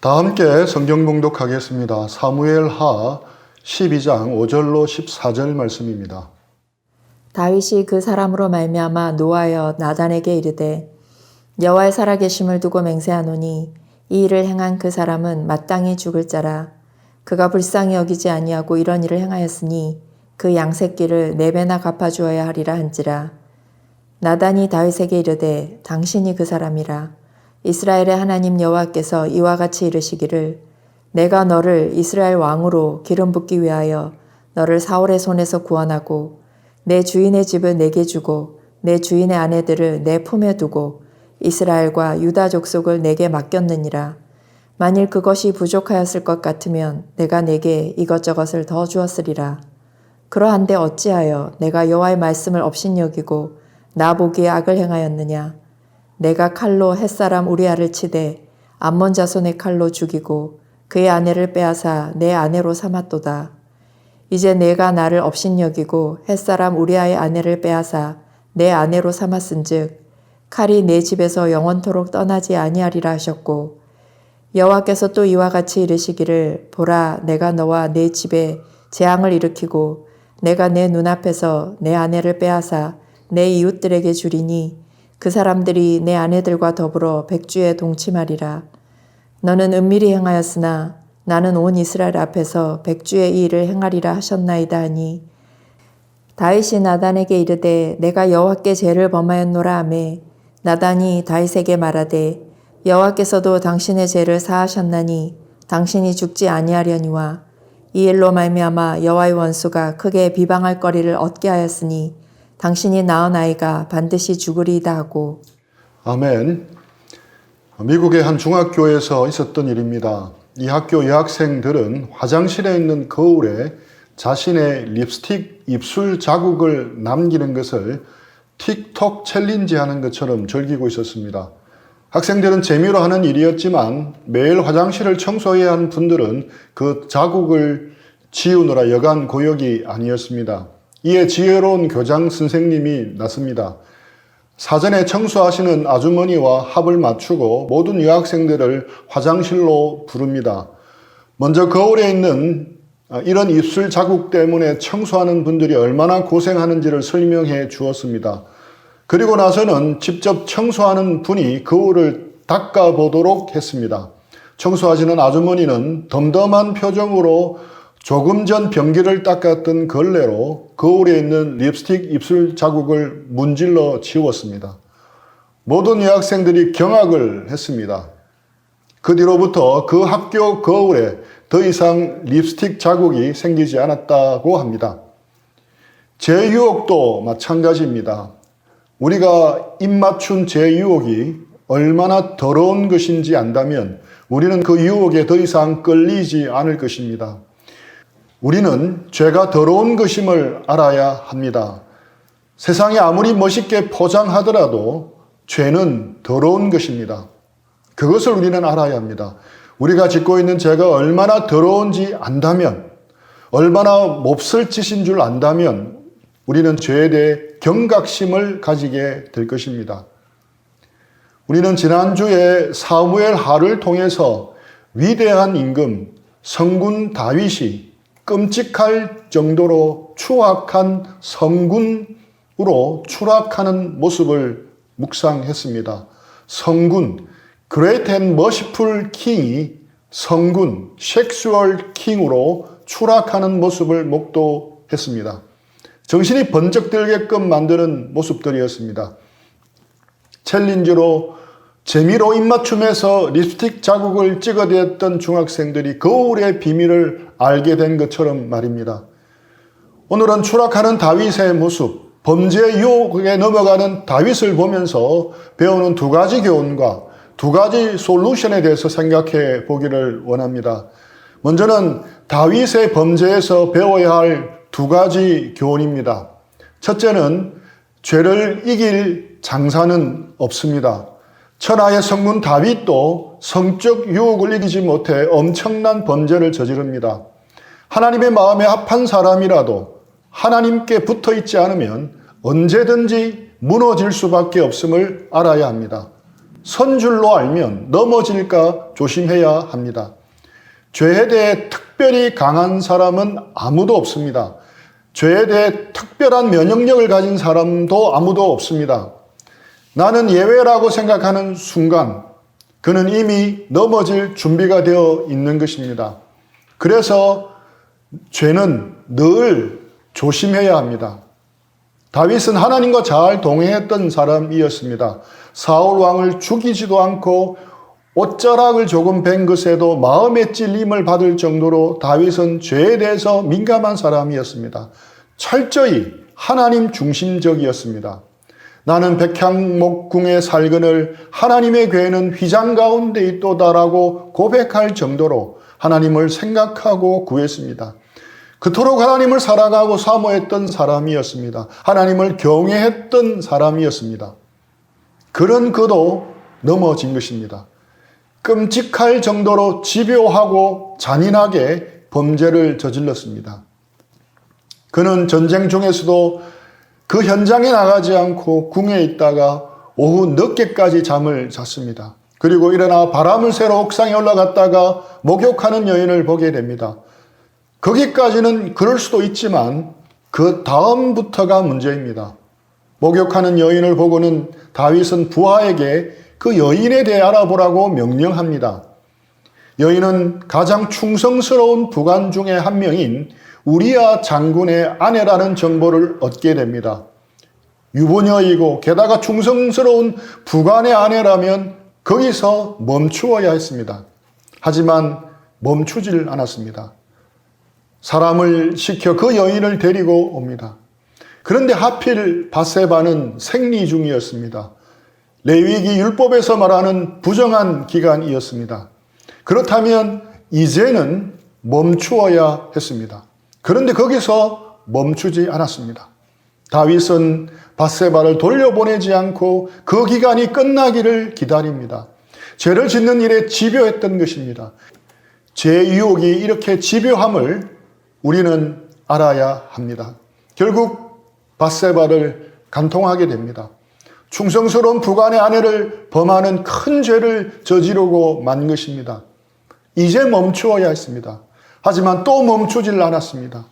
다 함께 성경 봉독하겠습니다. 사무엘하 12장 5절로 14절 말씀입니다. 다윗이 그 사람으로 말미암아 노하여 나단에게 이르되 여호와의 살아계심을 두고 맹세하노니 이 일을 행한 그 사람은 마땅히 죽을 자라. 그가 불쌍히 여기지 아니하고 이런 일을 행하였으니 그 양새끼를 4배나 갚아주어야 하리라 한지라. 나단이 다윗에게 이르되 당신이 그 사람이라. 이스라엘의 하나님 여호와께서 이와 같이 이르시기를 내가 너를 이스라엘 왕으로 기름 붓기 위하여 너를 사울의 손에서 구원하고 내 주인의 집을 내게 주고 내 주인의 아내들을 내 품에 두고 이스라엘과 유다 족속을 내게 맡겼느니라. 만일 그것이 부족하였을 것 같으면 내가 내게 이것저것을 더 주었으리라. 그러한데 어찌하여 내가 여호와의 말씀을 업신여기고 나 보기에 악을 행하였느냐. 내가 칼로 햇사람 우리아를 치되 암몬 자손의 칼로 죽이고 그의 아내를 빼앗아 내 아내로 삼았도다. 이제 내가 나를 업신여기고 햇사람 우리아의 아내를 빼앗아 내 아내로 삼았은즉 칼이 내 집에서 영원토록 떠나지 아니하리라 하셨고 여호와께서 또 이와 같이 이르시기를 보라 내가 너와 내 집에 재앙을 일으키고 내가 내 눈앞에서 내 아내를 빼앗아 내 이웃들에게 주리니 그 사람들이 내 아내들과 더불어 백주에 동침하리라. 너는 은밀히 행하였으나 나는 온 이스라엘 앞에서 백주의 이 일을 행하리라 하셨나이다 하니 다윗이 나단에게 이르되 내가 여호와께 죄를 범하였노라 하매 나단이 다윗에게 말하되 여호와께서도 당신의 죄를 사하셨나니 당신이 죽지 아니하려니와 이 일로 말미암아 여호와의 원수가 크게 비방할 거리를 얻게 하였으니 당신이 낳은 아이가 반드시 죽으리이다 하고. 아멘. 미국의 한 중학교에서 있었던 일입니다. 이 학교 여학생들은 화장실에 있는 거울에 자신의 립스틱 입술 자국을 남기는 것을 틱톡 챌린지 하는 것처럼 즐기고 있었습니다. 학생들은 재미로 하는 일이었지만 매일 화장실을 청소해야 하는 분들은 그 자국을 지우느라 여간 고역이 아니었습니다. 이에 지혜로운 교장 선생님이 나섭니다. 사전에 청소하시는 아주머니와 합을 맞추고 모든 여학생들을 화장실로 부릅니다. 먼저 거울에 있는 이런 입술 자국 때문에 청소하는 분들이 얼마나 고생하는지를 설명해 주었습니다. 그리고 나서는 직접 청소하는 분이 거울을 닦아보도록 했습니다. 청소하시는 아주머니는 덤덤한 표정으로 조금 전 변기를 닦았던 걸레로 거울에 있는 립스틱 입술 자국을 문질러 지웠습니다. 모든 여학생들이 경악을 했습니다. 그 뒤로부터 그 학교 거울에 더 이상 립스틱 자국이 생기지 않았다고 합니다. 제 유혹도 마찬가지입니다. 우리가 입맞춘 제 유혹이 얼마나 더러운 것인지 안다면 우리는 그 유혹에 더 이상 끌리지 않을 것입니다. 우리는 죄가 더러운 것임을 알아야 합니다. 세상이 아무리 멋있게 포장하더라도 죄는 더러운 것입니다. 그것을 우리는 알아야 합니다. 우리가 짓고 있는 죄가 얼마나 더러운지 안다면, 얼마나 몹쓸 짓인 줄 안다면 우리는 죄에 대해 경각심을 가지게 될 것입니다. 우리는 지난주에 사무엘하를 통해서 위대한 임금 성군 다윗이 끔찍할 정도로 추악한 성군으로 추락하는 모습을 묵상했습니다. 성군, Great and Merciful King이 성군, 섹슈얼 킹으로 추락하는 모습을 목도했습니다. 정신이 번쩍 들게끔 만드는 모습들이었습니다. 챌린지로 재미로 입맞춤에서 립스틱 자국을 찍어대었던 중학생들이 거울의 비밀을 알게 된 것처럼 말입니다. 오늘은 추락하는 다윗의 모습, 범죄 유혹에 넘어가는 다윗을 보면서 배우는 두 가지 교훈과 두 가지 솔루션에 대해서 생각해 보기를 원합니다. 먼저는 다윗의 범죄에서 배워야 할 두 가지 교훈입니다. 첫째는 죄를 이길 장사는 없습니다. 천하의 성군 다윗도 성적 유혹을 이기지 못해 엄청난 범죄를 저지릅니다. 하나님의 마음에 합한 사람이라도 하나님께 붙어 있지 않으면 언제든지 무너질 수밖에 없음을 알아야 합니다. 선 줄로 알면 넘어질까 조심해야 합니다. 죄에 대해 특별히 강한 사람은 아무도 없습니다. 죄에 대해 특별한 면역력을 가진 사람도 아무도 없습니다. 나는 예외라고 생각하는 순간 그는 이미 넘어질 준비가 되어 있는 것입니다. 그래서 죄는 늘 조심해야 합니다. 다윗은 하나님과 잘 동행했던 사람이었습니다. 사울 왕을 죽이지도 않고 옷자락을 조금 벤 것에도 마음의 찔림을 받을 정도로 다윗은 죄에 대해서 민감한 사람이었습니다. 철저히 하나님 중심적이었습니다. 나는 백향목궁에 살거늘 하나님의 궤는 휘장 가운데 있도다라고 고백할 정도로 하나님을 생각하고 구했습니다. 그토록 하나님을 사랑하고 사모했던 사람이었습니다. 하나님을 경외했던 사람이었습니다. 그런 그도 넘어진 것입니다. 끔찍할 정도로 집요하고 잔인하게 범죄를 저질렀습니다. 그는 전쟁 중에서도 그 현장에 나가지 않고 궁에 있다가 오후 늦게까지 잠을 잤습니다. 그리고 일어나 바람을 쐬러 옥상에 올라갔다가 목욕하는 여인을 보게 됩니다. 거기까지는 그럴 수도 있지만 그 다음부터가 문제입니다. 목욕하는 여인을 보고는 다윗은 부하에게 그 여인에 대해 알아보라고 명령합니다. 여인은 가장 충성스러운 부관 중에 한 명인 우리야 장군의 아내라는 정보를 얻게 됩니다. 유부녀이고 게다가 충성스러운 부관의 아내라면 거기서 멈추어야 했습니다. 하지만 멈추질 않았습니다. 사람을 시켜 그 여인을 데리고 옵니다. 그런데 하필 밧세바는 생리 중이었습니다. 레위기 율법에서 말하는 부정한 기간이었습니다. 그렇다면 이제는 멈추어야 했습니다. 그런데 거기서 멈추지 않았습니다. 다윗은 밧세바를 돌려보내지 않고 그 기간이 끝나기를 기다립니다. 죄를 짓는 일에 집요했던 것입니다. 죄의 유혹이 이렇게 집요함을 우리는 알아야 합니다. 결국 밧세바를 간통하게 됩니다. 충성스러운 부관의 아내를 범하는 큰 죄를 저지르고 만 것입니다. 이제 멈추어야 했습니다. 하지만 또 멈추질 않았습니다.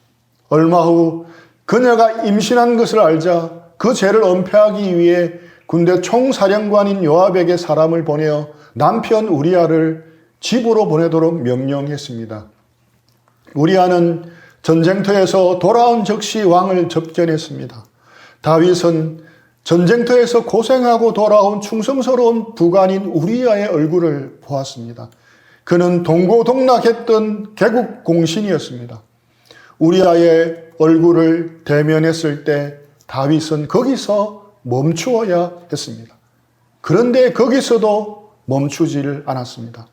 얼마 후 그녀가 임신한 것을 알자 그 죄를 은폐하기 위해 군대 총사령관인 요압에게 사람을 보내어 남편 우리아를 집으로 보내도록 명령했습니다. 우리아는 전쟁터에서 돌아온 즉시 왕을 접견했습니다. 다윗은 전쟁터에서 고생하고 돌아온 충성스러운 부관인 우리아의 얼굴을 보았습니다. 그는 동고동락했던 개국 공신이었습니다. 우리아의 얼굴을 대면했을 때 다윗은 거기서 멈추어야 했습니다. 그런데 거기서도 멈추지를 않았습니다.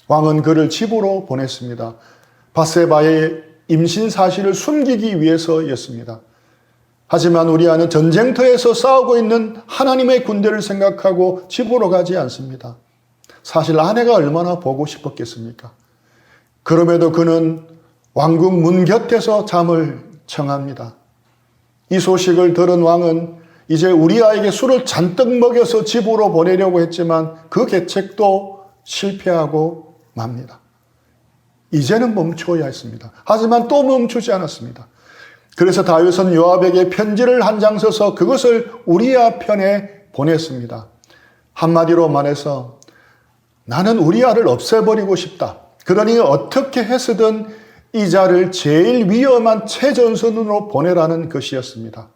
왕은 그를 집으로 보냈습니다. 밧세바의 임신 사실을 숨기기 위해서였습니다. 하지만 우리아는 전쟁터에서 싸우고 있는 하나님의 군대를 생각하고 집으로 가지 않습니다. 사실 아내가 얼마나 보고 싶었겠습니까? 그럼에도 그는 왕궁 문 곁에서 잠을 청합니다. 이 소식을 들은 왕은 이제 우리아에게 술을 잔뜩 먹여서 집으로 보내려고 했지만 그 계책도 실패하고 맙니다. 이제는 멈춰야 했습니다. 하지만 또 멈추지 않았습니다. 그래서 다윗은 요압에게 편지를 한 장 써서 그것을 우리아 편에 보냈습니다. 한마디로 말해서 나는 우리아를 없애버리고 싶다. 그러니 어떻게 해서든 이 자를 제일 위험한 최전선으로 보내라는 것이었습니다.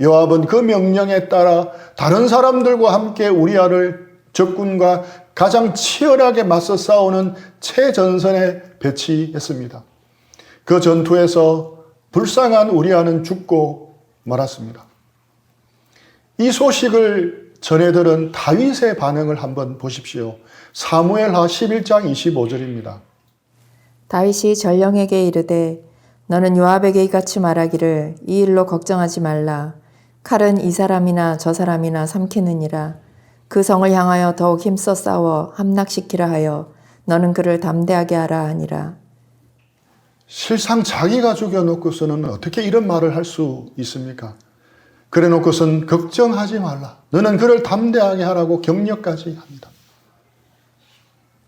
요압은 그 명령에 따라 다른 사람들과 함께 우리아를 적군과 가장 치열하게 맞서 싸우는 최전선에 배치했습니다. 그 전투에서 불쌍한 우리아는 죽고 말았습니다. 이 소식을 전해 들은 다윗의 반응을 한번 보십시오. 사무엘하 11장 25절입니다. 다윗이 전령에게 이르되 너는 요압에게 이같이 말하기를 이 일로 걱정하지 말라. 칼은 이 사람이나 저 사람이나 삼키느니라. 그 성을 향하여 더욱 힘써 싸워 함락시키라 하여 너는 그를 담대하게 하라 하니라. 실상 자기가 죽여놓고서는 어떻게 이런 말을 할 수 있습니까? 그래 놓고선 걱정하지 말라. 너는 그를 담대하게 하라고 격려까지 합니다.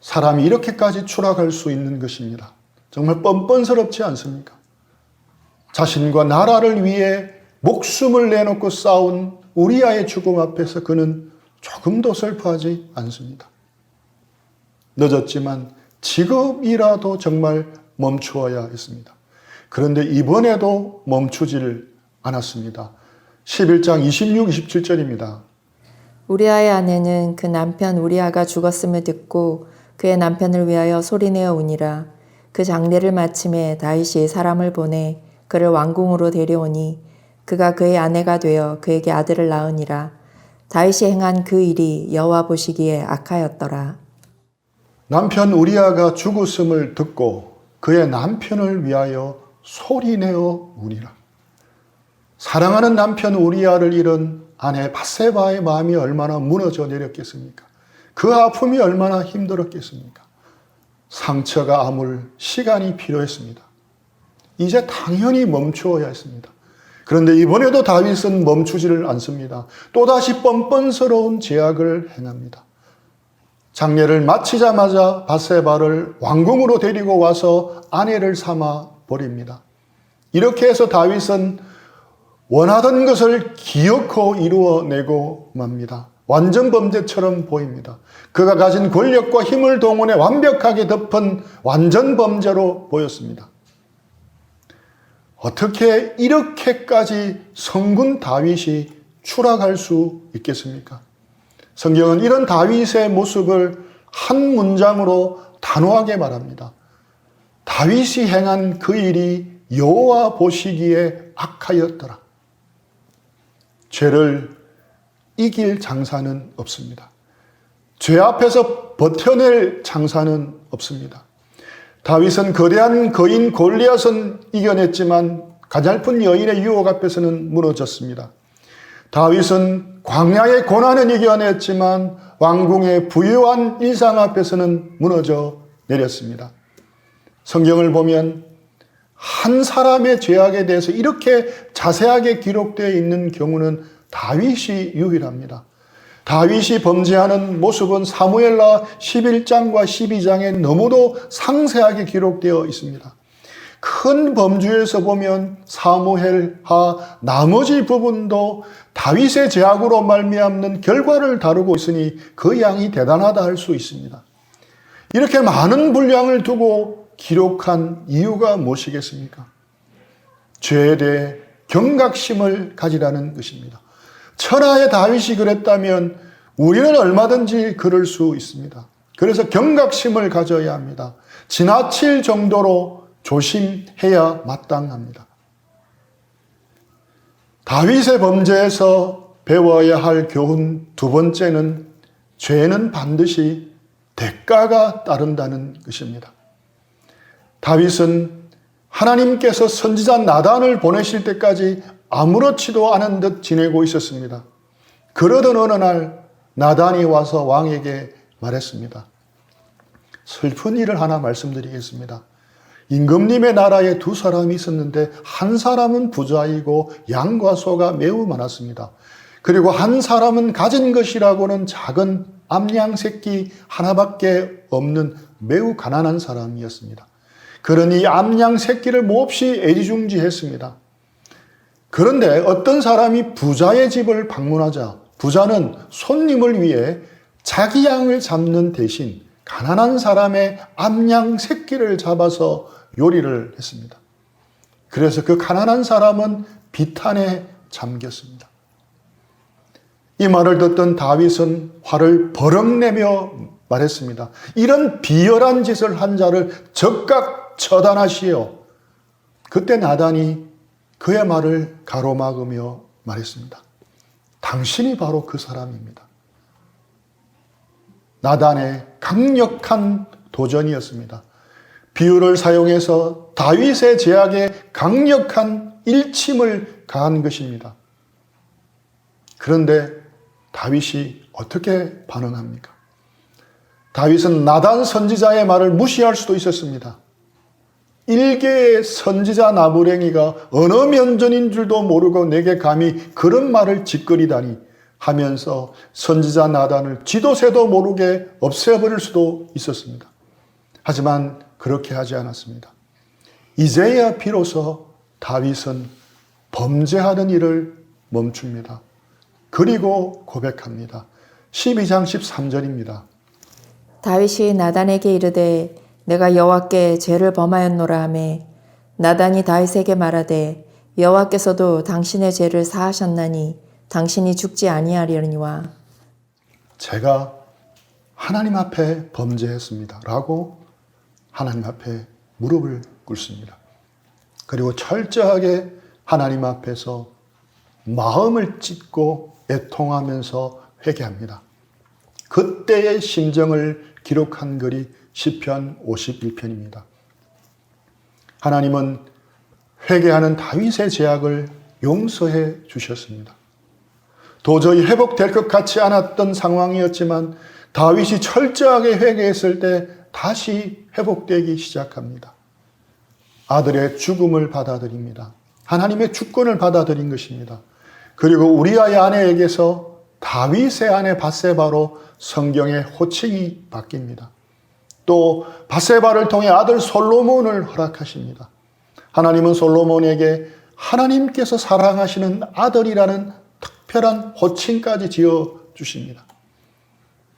사람이 이렇게까지 추락할 수 있는 것입니다. 정말 뻔뻔스럽지 않습니까? 자신과 나라를 위해 목숨을 내놓고 싸운 우리아의 죽음 앞에서 그는 조금도 슬퍼하지 않습니다. 늦었지만 지금이라도 정말 멈추어야 했습니다. 그런데 이번에도 멈추질 않았습니다. 11장 26, 27절입니다. 우리아의 아내는 그 남편 우리아가 죽었음을 듣고 그의 남편을 위하여 소리내어 우니라. 그 장례를 마침에 다윗이 사람을 보내 그를 왕궁으로 데려오니 그가 그의 아내가 되어 그에게 아들을 낳으니라. 다윗이 행한 그 일이 여호와 보시기에 악하였더라. 남편 우리아가 죽었음을 듣고 그의 남편을 위하여 소리내어 우니라. 사랑하는 남편 우리아를 잃은 아내 밧세바의 마음이 얼마나 무너져 내렸겠습니까? 그 아픔이 얼마나 힘들었겠습니까? 상처가 아물 시간이 필요했습니다. 이제 당연히 멈추어야 했습니다. 그런데 이번에도 다윗은 멈추지를 않습니다. 또다시 뻔뻔스러운 제약을 행합니다. 장례를 마치자마자 밧세바를 왕궁으로 데리고 와서 아내를 삼아 버립니다. 이렇게 해서 다윗은 원하던 것을 기어코 이루어내고 맙니다. 완전 범죄처럼 보입니다. 그가 가진 권력과 힘을 동원해 완벽하게 덮은 완전 범죄로 보였습니다. 어떻게 이렇게까지 성군 다윗이 추락할 수 있겠습니까? 성경은 이런 다윗의 모습을 한 문장으로 단호하게 말합니다. 다윗이 행한 그 일이 여호와 보시기에 악하였더라. 죄를 이길 장사는 없습니다. 죄 앞에서 버텨낼 장사는 없습니다. 다윗은 거대한 거인 골리앗은 이겨냈지만 가냘픈 여인의 유혹 앞에서는 무너졌습니다. 다윗은 광야의 고난은 이겨냈지만 왕궁의 부유한 일상 앞에서는 무너져 내렸습니다. 성경을 보면 한 사람의 죄악에 대해서 이렇게 자세하게 기록되어 있는 경우는 다윗이 유일합니다. 다윗이 범죄하는 모습은 사무엘하 11장과 12장에 너무도 상세하게 기록되어 있습니다. 큰 범주에서 보면 사무엘하 나머지 부분도 다윗의 죄악으로 말미암는 결과를 다루고 있으니 그 양이 대단하다 할 수 있습니다. 이렇게 많은 분량을 두고 기록한 이유가 무엇이겠습니까? 죄에 대해 경각심을 가지라는 것입니다. 천하의 다윗이 그랬다면 우리는 얼마든지 그럴 수 있습니다. 그래서 경각심을 가져야 합니다. 지나칠 정도로 조심해야 마땅합니다. 다윗의 범죄에서 배워야 할 교훈 두 번째는 죄는 반드시 대가가 따른다는 것입니다. 다윗은 하나님께서 선지자 나단을 보내실 때까지 아무렇지도 않은 듯 지내고 있었습니다. 그러던 어느 날 나단이 와서 왕에게 말했습니다. 슬픈 일을 하나 말씀드리겠습니다. 임금님의 나라에 두 사람이 있었는데 한 사람은 부자이고 양과 소가 매우 많았습니다. 그리고 한 사람은 가진 것이라고는 작은 암양 새끼 하나밖에 없는 매우 가난한 사람이었습니다. 그러니 암양 새끼를 몹시 애지중지했습니다. 그런데 어떤 사람이 부자의 집을 방문하자 부자는 손님을 위해 자기 양을 잡는 대신 가난한 사람의 암양 새끼를 잡아서 요리를 했습니다. 그래서 그 가난한 사람은 비탄에 잠겼습니다. 이 말을 듣던 다윗은 화를 버럭 내며 말했습니다. 이런 비열한 짓을 한 자를 즉각 처단하시오. 그때 나단이 그의 말을 가로막으며 말했습니다. 당신이 바로 그 사람입니다. 나단의 강력한 도전이었습니다. 비유를 사용해서 다윗의 죄악에 강력한 일침을 가한 것입니다. 그런데 다윗이 어떻게 반응합니까? 다윗은 나단 선지자의 말을 무시할 수도 있었습니다. 일개의 선지자 나부랭이가 어느 면전인 줄도 모르고 내게 감히 그런 말을 짓거리다니 하면서 선지자 나단을 쥐도새도 모르게 없애버릴 수도 있었습니다. 하지만 그렇게 하지 않았습니다. 이제야 비로소 다윗은 범죄하는 일을 멈춥니다. 그리고 고백합니다. 12장 13절입니다. 다윗이 나단에게 이르되 내가 여호와께 죄를 범하였노라 하매 나단이 다윗에게 말하되 여호와께서도 당신의 죄를 사하셨나니 당신이 죽지 아니하리니와. 제가 하나님 앞에 범죄했습니다. 라고 하나님 앞에 무릎을 꿇습니다. 그리고 철저하게 하나님 앞에서 마음을 찢고 애통하면서 회개합니다. 그때의 심정을 기록한 글이 시편 51편입니다. 하나님은 회개하는 다윗의 죄악을 용서해 주셨습니다. 도저히 회복될 것 같지 않았던 상황이었지만 다윗이 철저하게 회개했을 때 다시 회복되기 시작합니다. 아들의 죽음을 받아들입니다. 하나님의 주권을 받아들인 것입니다. 그리고 우리아의 아내에게서 다윗의 아내 밧세바로 성경의 호칭이 바뀝니다. 또 밧세바를 통해 아들 솔로몬을 허락하십니다. 하나님은 솔로몬에게 하나님께서 사랑하시는 아들이라는 특별한 호칭까지 지어주십니다.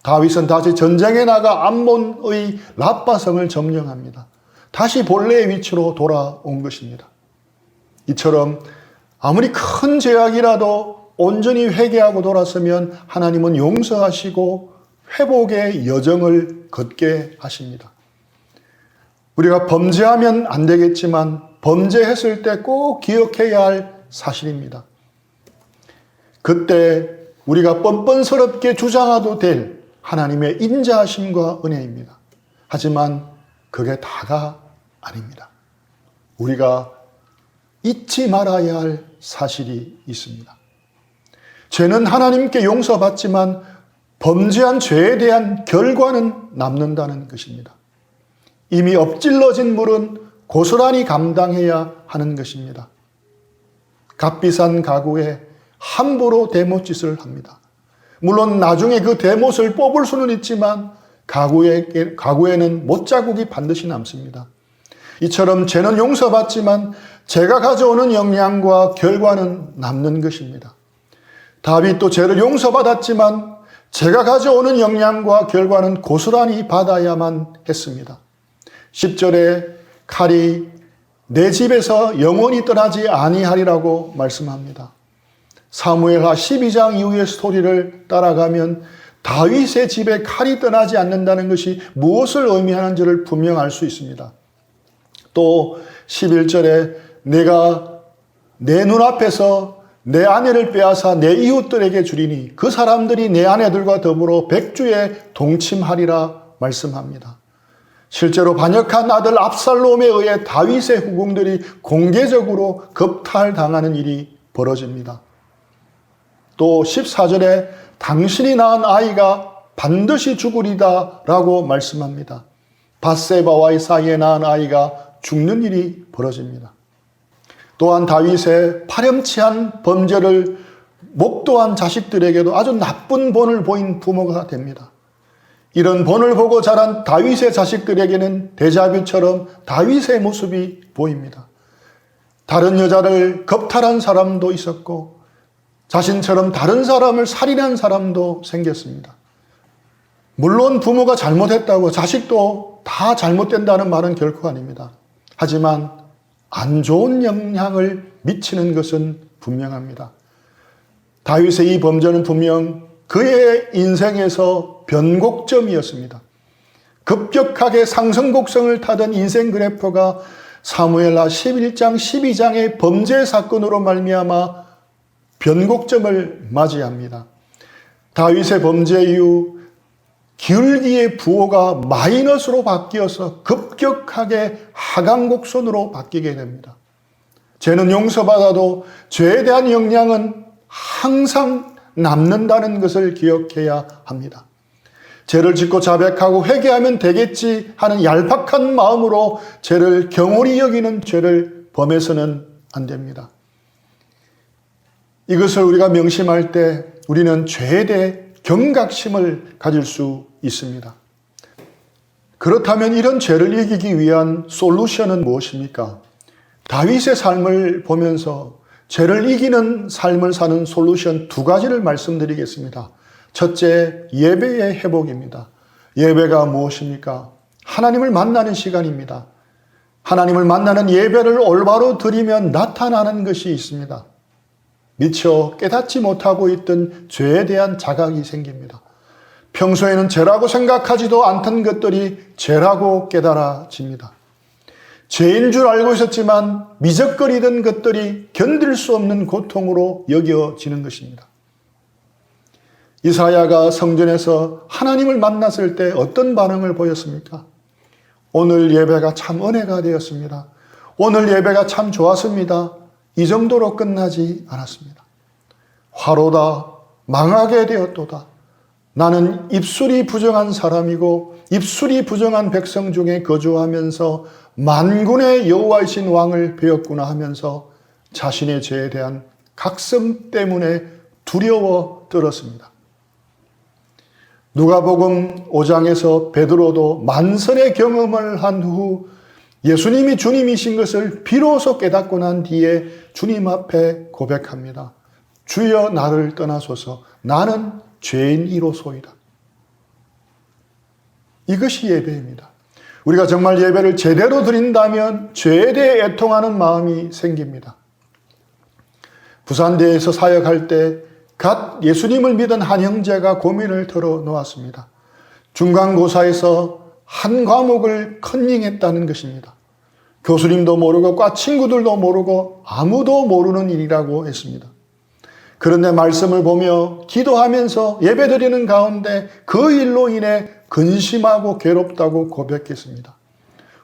다윗은 다시 전쟁에 나가 암몬의 라빠성을 점령합니다. 다시 본래의 위치로 돌아온 것입니다. 이처럼 아무리 큰 죄악이라도 온전히 회개하고 돌아서면 하나님은 용서하시고 회복의 여정을 걷게 하십니다. 우리가 범죄하면 안 되겠지만 범죄했을 때 꼭 기억해야 할 사실입니다. 그때 우리가 뻔뻔스럽게 주장해도 될 하나님의 인자하심과 은혜입니다. 하지만 그게 다가 아닙니다. 우리가 잊지 말아야 할 사실이 있습니다. 죄는 하나님께 용서받지만 범죄한 죄에 대한 결과는 남는다는 것입니다. 이미 엎질러진 물은 고스란히 감당해야 하는 것입니다. 값비싼 가구에 함부로 대못짓을 합니다. 물론 나중에 그 대못을 뽑을 수는 있지만 가구에는 못자국이 반드시 남습니다. 이처럼 죄는 용서받지만 죄가 가져오는 영향과 결과는 남는 것입니다. 다윗도 죄를 용서받았지만 죄가 가져오는 영향과 결과는 고스란히 받아야만 했습니다. 10절에 칼이 내 집에서 영원히 떠나지 아니하리라고 말씀합니다. 사무엘하 12장 이후의 스토리를 따라가면 다윗의 집에 칼이 떠나지 않는다는 것이 무엇을 의미하는지를 분명 알 수 있습니다. 또 11절에 내가 내 눈앞에서 내 아내를 빼앗아 내 이웃들에게 주리니 그 사람들이 내 아내들과 더불어 백주에 동침하리라 말씀합니다. 실제로 반역한 아들 압살롬에 의해 다윗의 후궁들이 공개적으로 겁탈당하는 일이 벌어집니다. 또 14절에 당신이 낳은 아이가 반드시 죽으리다 라고 말씀합니다. 밧세바와의 사이에 낳은 아이가 죽는 일이 벌어집니다. 또한 다윗의 파렴치한 범죄를 목도한 자식들에게도 아주 나쁜 본을 보인 부모가 됩니다. 이런 본을 보고 자란 다윗의 자식들에게는 데자뷰처럼 다윗의 모습이 보입니다. 다른 여자를 겁탈한 사람도 있었고 자신처럼 다른 사람을 살인한 사람도 생겼습니다. 물론 부모가 잘못했다고 자식도 다 잘못된다는 말은 결코 아닙니다. 하지만 안 좋은 영향을 미치는 것은 분명합니다. 다윗의 이 범죄는 분명 그의 인생에서 변곡점이었습니다. 급격하게 상승 곡선을 타던 인생 그래프가 사무엘하 11장 12장의 범죄 사건으로 말미암아 변곡점을 맞이합니다. 다윗의 범죄 이후 기울기의 부호가 마이너스로 바뀌어서 급격하게 하강 곡선으로 바뀌게 됩니다. 죄는 용서받아도 죄에 대한 영향은 항상 남는다는 것을 기억해야 합니다. 죄를 짓고 자백하고 회개하면 되겠지 하는 얄팍한 마음으로 죄를 경홀히 여기는 죄를 범해서는 안 됩니다. 이것을 우리가 명심할 때 우리는 죄에 대해 경각심을 가질 수 있습니다. 그렇다면 이런 죄를 이기기 위한 솔루션은 무엇입니까? 다윗의 삶을 보면서 죄를 이기는 삶을 사는 솔루션 두 가지를 말씀드리겠습니다. 첫째, 예배의 회복입니다. 예배가 무엇입니까? 하나님을 만나는 시간입니다. 하나님을 만나는 예배를 올바로 드리면 나타나는 것이 있습니다. 미처 깨닫지 못하고 있던 죄에 대한 자각이 생깁니다. 평소에는 죄라고 생각하지도 않던 것들이 죄라고 깨달아집니다. 죄인 줄 알고 있었지만 미적거리던 것들이 견딜 수 없는 고통으로 여겨지는 것입니다. 이사야가 성전에서 하나님을 만났을 때 어떤 반응을 보였습니까? 오늘 예배가 참 은혜가 되었습니다. 오늘 예배가 참 좋았습니다. 이 정도로 끝나지 않았습니다. 화로다, 망하게 되었도다. 나는 입술이 부정한 사람이고 입술이 부정한 백성 중에 거주하면서 만군의 여호와이신 왕을 배웠구나 하면서 자신의 죄에 대한 각성 때문에 두려워 떨었습니다. 누가복음 5장에서 베드로도 만선의 경험을 한 후 예수님이 주님이신 것을 비로소 깨닫고 난 뒤에 주님 앞에 고백합니다. 주여 나를 떠나소서 나는 죄인이로소이다. 이것이 예배입니다. 우리가 정말 예배를 제대로 드린다면 죄에 대해 애통하는 마음이 생깁니다. 부산대에서 사역할 때 갓 예수님을 믿은 한 형제가 고민을 털어놓았습니다. 중간고사에서 한 과목을 컨닝했다는 것입니다. 교수님도 모르고 과 친구들도 모르고 아무도 모르는 일이라고 했습니다. 그런데 말씀을 보며 기도하면서 예배드리는 가운데 그 일로 인해 근심하고 괴롭다고 고백했습니다.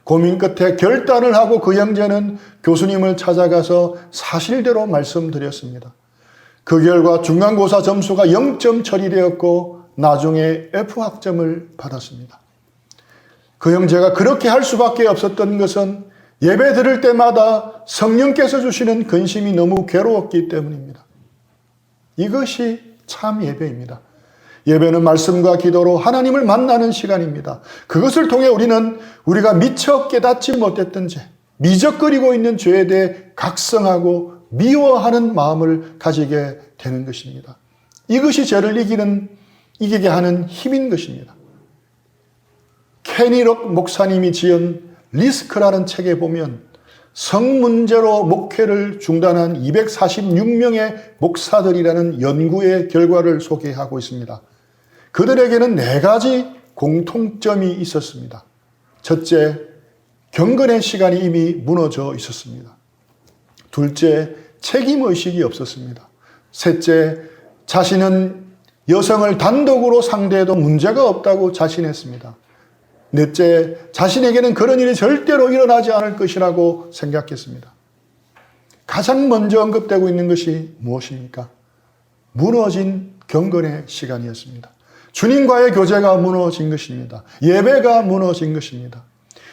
고민 끝에 결단을 하고 그 형제는 교수님을 찾아가서 사실대로 말씀드렸습니다. 그 결과 중간고사 점수가 0점 처리되었고 나중에 F학점을 받았습니다. 그 형제가 그렇게 할 수밖에 없었던 것은 예배 드릴 때마다 성령께서 주시는 근심이 너무 괴로웠기 때문입니다. 이것이 참 예배입니다. 예배는 말씀과 기도로 하나님을 만나는 시간입니다. 그것을 통해 우리는 우리가 미처 깨닫지 못했던 죄, 미적거리고 있는 죄에 대해 각성하고 미워하는 마음을 가지게 되는 것입니다. 이것이 죄를 이기게 하는 힘인 것입니다. 케니록 목사님이 지은 리스크라는 책에 보면 성 문제로 목회를 중단한 246명의 목사들이라는 연구의 결과를 소개하고 있습니다. 그들에게는 4가지 공통점이 있었습니다. 첫째, 경건의 시간이 이미 무너져 있었습니다. 둘째, 책임의식이 없었습니다. 셋째, 자신은 여성을 단독으로 상대해도 문제가 없다고 자신했습니다. 넷째, 자신에게는 그런 일이 절대로 일어나지 않을 것이라고 생각했습니다. 가장 먼저 언급되고 있는 것이 무엇입니까? 무너진 경건의 시간이었습니다. 주님과의 교제가 무너진 것입니다. 예배가 무너진 것입니다.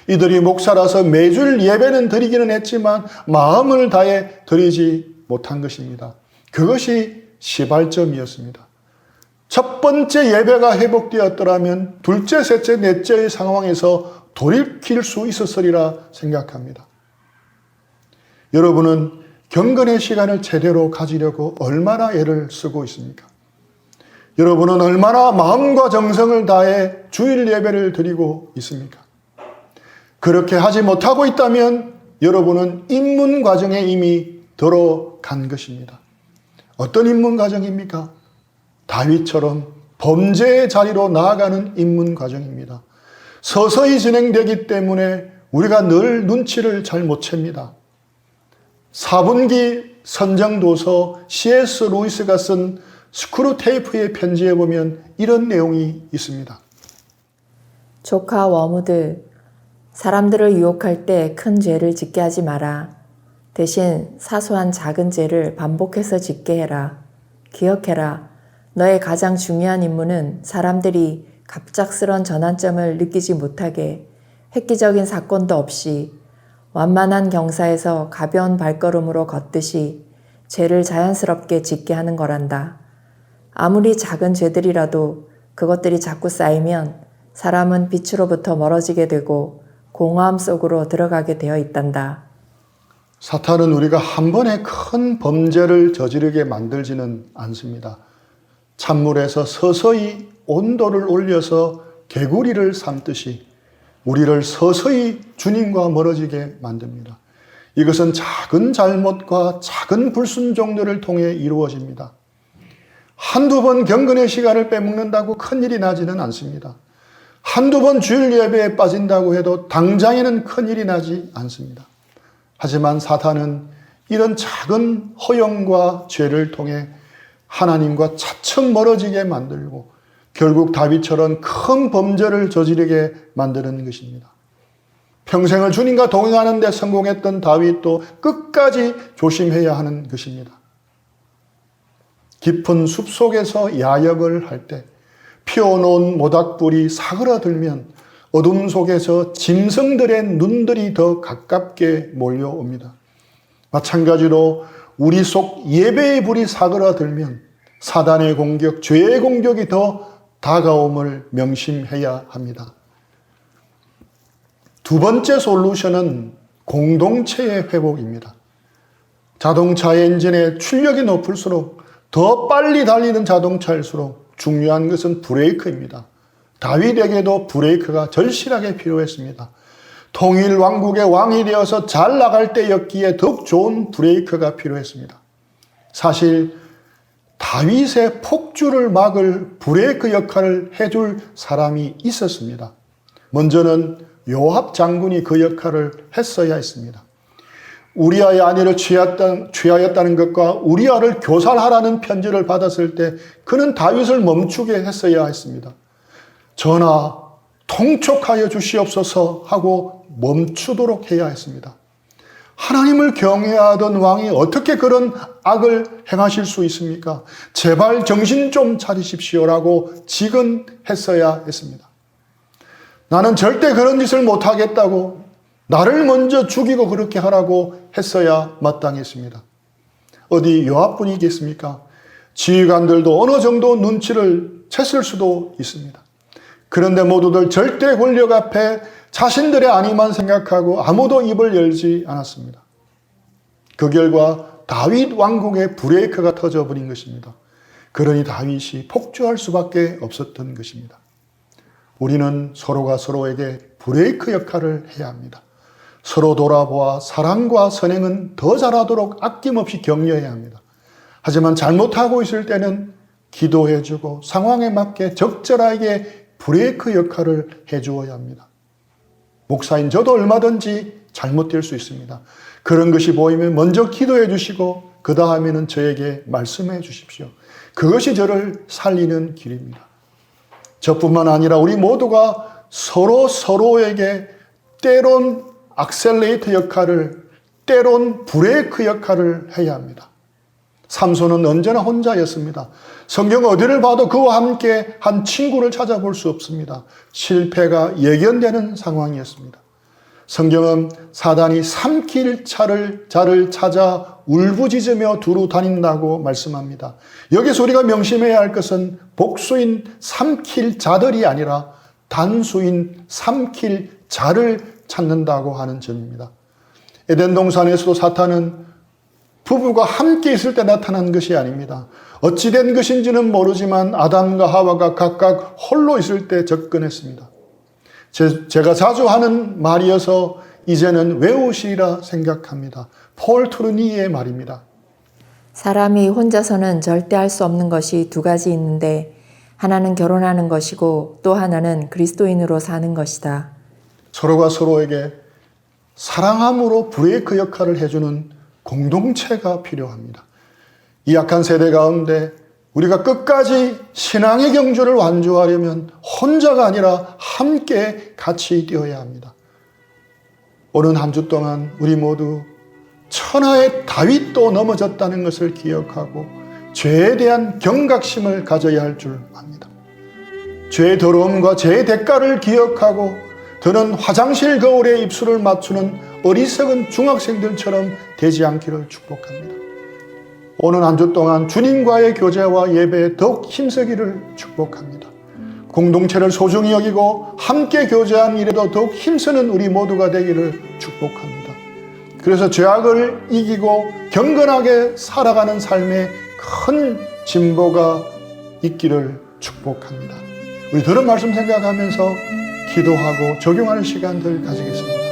이들이 목사라서 매주 예배는 드리기는 했지만 마음을 다해 드리지 못한 것입니다. 그것이 시발점이었습니다. 첫 번째 예배가 회복되었더라면 둘째, 셋째, 넷째의 상황에서 돌이킬 수 있었으리라 생각합니다. 여러분은 경건의 시간을 제대로 가지려고 얼마나 애를 쓰고 있습니까? 여러분은 얼마나 마음과 정성을 다해 주일 예배를 드리고 있습니까? 그렇게 하지 못하고 있다면 여러분은 입문 과정에 이미 들어간 것입니다. 어떤 입문 과정입니까? 다윗처럼 범죄의 자리로 나아가는 입문 과정입니다. 서서히 진행되기 때문에 우리가 늘 눈치를 잘 못 챕니다. 4분기 선정도서 C.S. 루이스가 쓴 스크루테이프의 편지에 보면 이런 내용이 있습니다. 조카 워무드, 사람들을 유혹할 때 큰 죄를 짓게 하지 마라. 대신 사소한 작은 죄를 반복해서 짓게 해라. 기억해라. 너의 가장 중요한 임무는 사람들이 갑작스런 전환점을 느끼지 못하게 획기적인 사건도 없이 완만한 경사에서 가벼운 발걸음으로 걷듯이 죄를 자연스럽게 짓게 하는 거란다. 아무리 작은 죄들이라도 그것들이 자꾸 쌓이면 사람은 빛으로부터 멀어지게 되고 공허함 속으로 들어가게 되어 있단다. 사탄은 우리가 한 번에 큰 범죄를 저지르게 만들지는 않습니다. 찬물에서 서서히 온도를 올려서 개구리를 삶듯이 우리를 서서히 주님과 멀어지게 만듭니다. 이것은 작은 잘못과 작은 불순종들을 통해 이루어집니다. 한두 번 경건의 시간을 빼먹는다고 큰일이 나지는 않습니다. 한두 번 주일 예배에 빠진다고 해도 당장에는 큰일이 나지 않습니다. 하지만 사탄은 이런 작은 허영과 죄를 통해 하나님과 차츰 멀어지게 만들고 결국 다윗처럼 큰 범죄를 저지르게 만드는 것입니다. 평생을 주님과 동행하는 데 성공했던 다윗도 끝까지 조심해야 하는 것입니다. 깊은 숲속에서 야역을 할 때 피워놓은 모닥불이 사그라들면 어둠 속에서 짐승들의 눈들이 더 가깝게 몰려옵니다. 마찬가지로 우리 속 예배의 불이 사그라들면 사단의 공격, 죄의 공격이 더 다가옴을 명심해야 합니다. 두 번째 솔루션은 공동체의 회복입니다. 자동차 엔진의 출력이 높을수록 더 빨리 달리는 자동차일수록 중요한 것은 브레이크입니다. 다윗에게도 브레이크가 절실하게 필요했습니다. 통일 왕국의 왕이 되어서 잘 나갈 때였기에 더욱 좋은 브레이크가 필요했습니다. 사실 다윗의 폭주를 막을 브레이크 역할을 해줄 사람이 있었습니다. 먼저는 요압 장군이 그 역할을 했어야 했습니다. 우리아의 아내를 취하였다는 것과 우리아를 교살하라는 편지를 받았을 때 그는 다윗을 멈추게 했어야 했습니다. 전하, 통촉하여 주시옵소서 하고 멈추도록 해야 했습니다. 하나님을 경외하던 왕이 어떻게 그런 악을 행하실 수 있습니까? 제발 정신 좀 차리십시오라고 직언했어야 했습니다. 나는 절대 그런 짓을 못하겠다고 나를 먼저 죽이고 그렇게 하라고 했어야 마땅했습니다. 어디 요압뿐이겠습니까? 지휘관들도 어느 정도 눈치를 챘을 수도 있습니다. 그런데 모두들 절대 권력 앞에 자신들의 안위만 생각하고 아무도 입을 열지 않았습니다. 그 결과 다윗 왕국의 브레이크가 터져버린 것입니다. 그러니 다윗이 폭주할 수밖에 없었던 것입니다. 우리는 서로가 서로에게 브레이크 역할을 해야 합니다. 서로 돌아보아 사랑과 선행은 더 잘하도록 아낌없이 격려해야 합니다. 하지만 잘못하고 있을 때는 기도해주고 상황에 맞게 적절하게 브레이크 역할을 해주어야 합니다. 목사인 저도 얼마든지 잘못될 수 있습니다. 그런 것이 보이면 먼저 기도해 주시고 그 다음에는 저에게 말씀해 주십시오. 그것이 저를 살리는 길입니다. 저뿐만 아니라 우리 모두가 서로에게 때론 악셀레이터 역할을, 때론 브레이크 역할을 해야 합니다. 삼손은 언제나 혼자였습니다. 성경 어디를 봐도 그와 함께 한 친구를 찾아볼 수 없습니다. 실패가 예견되는 상황이었습니다. 성경은 사단이 삼킬 자를 찾아 울부짖으며 두루 다닌다고 말씀합니다. 여기서 우리가 명심해야 할 것은 복수인 삼킬 자들이 아니라 단수인 삼킬 자를 찾는다고 하는 점입니다. 에덴 동산에서도 사탄은 부부가 함께 있을 때 나타난 것이 아닙니다. 어찌된 것인지는 모르지만 아담과 하와가 각각 홀로 있을 때 접근했습니다. 제가 자주 하는 말이어서 이제는 외우시리라 생각합니다. 폴 트루니의 말입니다. 사람이 혼자서는 절대 할 수 없는 것이 두 가지 있는데 하나는 결혼하는 것이고 또 하나는 그리스도인으로 사는 것이다. 서로가 서로에게 사랑함으로 브레이크 역할을 해주는 공동체가 필요합니다. 이 약한 세대 가운데 우리가 끝까지 신앙의 경주를 완주하려면 혼자가 아니라 함께 같이 뛰어야 합니다. 오는 한 주 동안 우리 모두 천하의 다윗도 넘어졌다는 것을 기억하고 죄에 대한 경각심을 가져야 할 줄 압니다. 죄의 더러움과 죄의 대가를 기억하고 더는 화장실 거울에 입술을 맞추는 어리석은 중학생들처럼 되지 않기를 축복합니다. 오늘 한 주 동안 주님과의 교제와 예배에 더욱 힘쓰기를 축복합니다. 공동체를 소중히 여기고 함께 교제한 일에도 더욱 힘쓰는 우리 모두가 되기를 축복합니다. 그래서 죄악을 이기고 경건하게 살아가는 삶에 큰 진보가 있기를 축복합니다. 우리 들은 말씀 생각하면서 기도하고 적용하는 시간들 가지겠습니다.